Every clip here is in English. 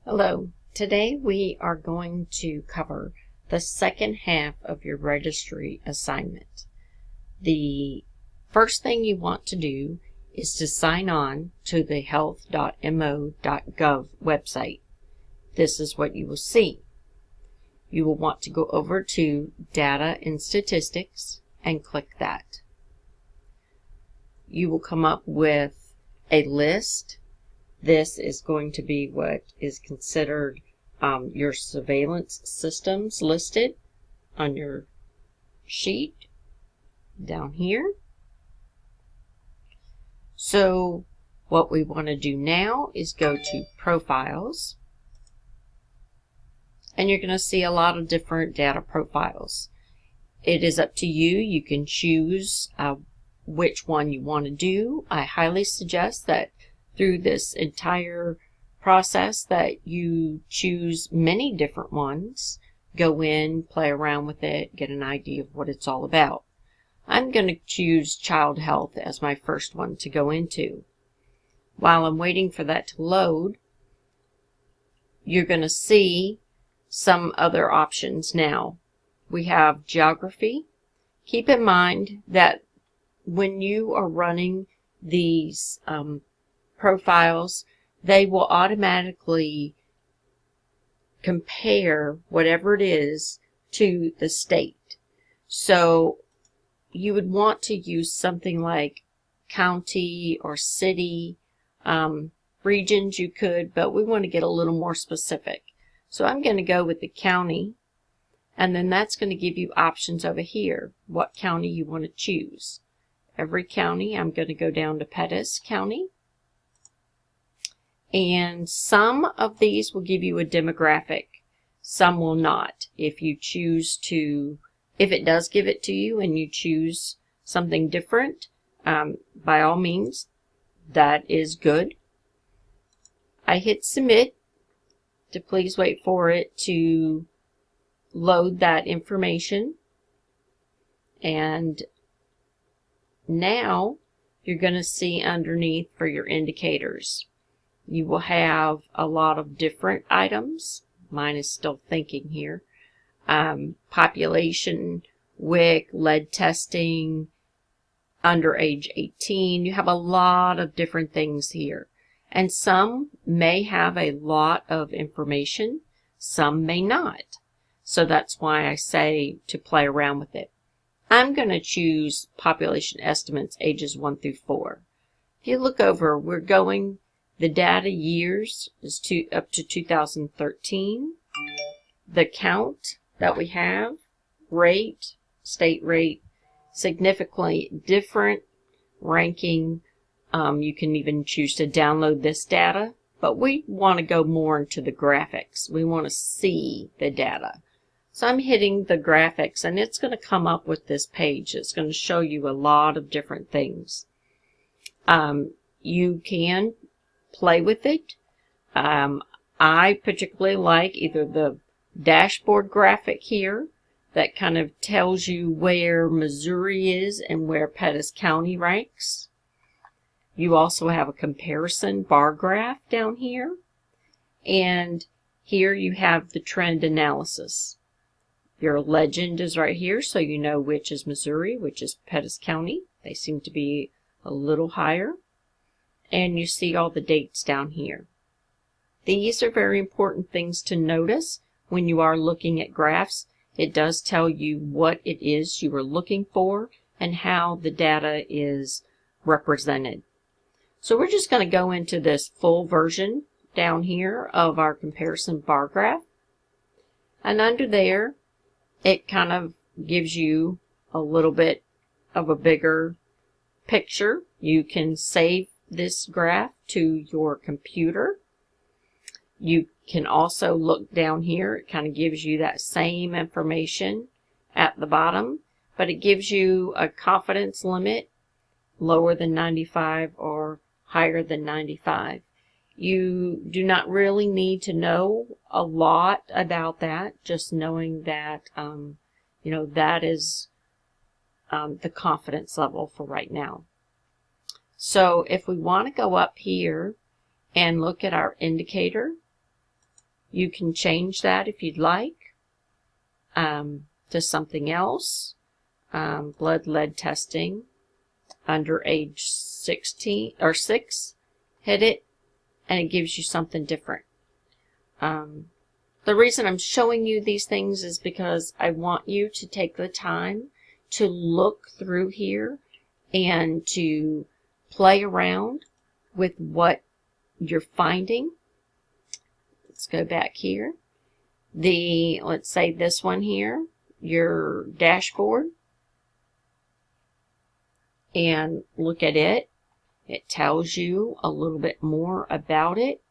Hello. Today we are going to cover the second half of your registry assignment. The first thing you want to do is to sign on to the health.mo.gov website. This is what you will see. You will want to go over to Data and Statistics and click that. You will come up with a list. This is going to be what is considered your surveillance systems listed on your sheet down here. So what we want to do now is go to Profiles, and you're going to see a lot of different data profiles. It is up to you. You can choose which one you want to do. I highly suggest that through this entire process that you choose many different ones, go in, play around with it, get an idea of what it's all about. I'm going to choose child health as my first one to go into. While I'm waiting for that to load, you're going to see some other options now. We have geography. Keep in mind that when you are running these profiles, they will automatically compare whatever it is to the state. So you would want to use something like county or city. Regions you could, but we want to get a little more specific. So I'm going to go with the county, and then that's going to give you options over here, what county you want to choose. Every county, I'm going to go down to Pettis County. And some of these will give you a demographic. Some will not. If you choose to, if it does give it to you and you choose something different, by all means, that is good. I hit submit to please wait for it to load that information. And now you're going to see underneath for your indicators. You will have a lot of different items. Mine is still thinking here. Population, WIC, lead testing, under age 18. You have a lot of different things here. And some may have a lot of information. Some may not. So that's why I say to play around with it. I'm going to choose population estimates ages 1 through 4. If you look over, we're going, the data years is up to 2013. The count that we have, rate, state rate, significantly different ranking. You can even choose to download this data, but we want to go more into the graphics. We want to see the data. So I'm hitting the graphics, and it's going to come up with this page. It's going to show you a lot of different things. You can play with it. I particularly like either the dashboard graphic here that kind of tells you where Missouri is and where Pettis County ranks. You also have a comparison bar graph down here. And here you have the trend analysis. Your legend is right here, so you know which is Missouri, which is Pettis County. They seem to be a little higher. And you see all the dates down here. These are very important things to notice when you are looking at graphs. It does tell you what it is you are looking for and how the data is represented. So we're just going to go into this full version down here of our comparison bar graph. And under there, it kind of gives you a little bit of a bigger picture. You can save this graph to your computer. You can also look down here. It kind of gives you that same information at the bottom, but it gives you a confidence limit, lower than 95 or higher than 95. You do not really need to know a lot about that, just knowing that, that is the confidence level for right now. So if we want to go up here and look at our indicator, You can change that if you'd like to something else. Blood lead testing under age 16 or 6. Hit it and it gives you something different. The reason I'm showing you these things is because I want you to take the time to look through here and to play around with what you're finding. Let's go back here. Let's say this one here, your dashboard, and look at it. It tells you a little bit more about it.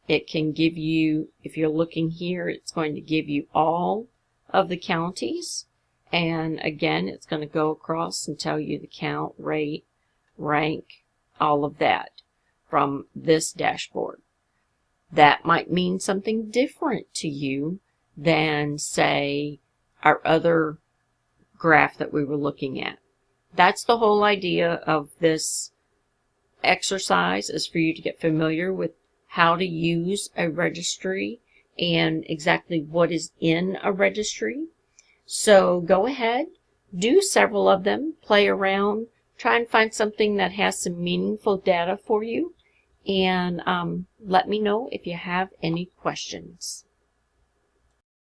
It can give you, if you're looking here, it's going to give you all of the counties. And again, it's going to go across and tell you the count, rate, rank, all of that from this dashboard. That might mean something different to you than, say, our other graph that we were looking at. That's the whole idea of this exercise, is for you to get familiar with how to use a registry and exactly what is in a registry. So go ahead, do several of them, play around, try and find something that has some meaningful data for you, and let me know if you have any questions.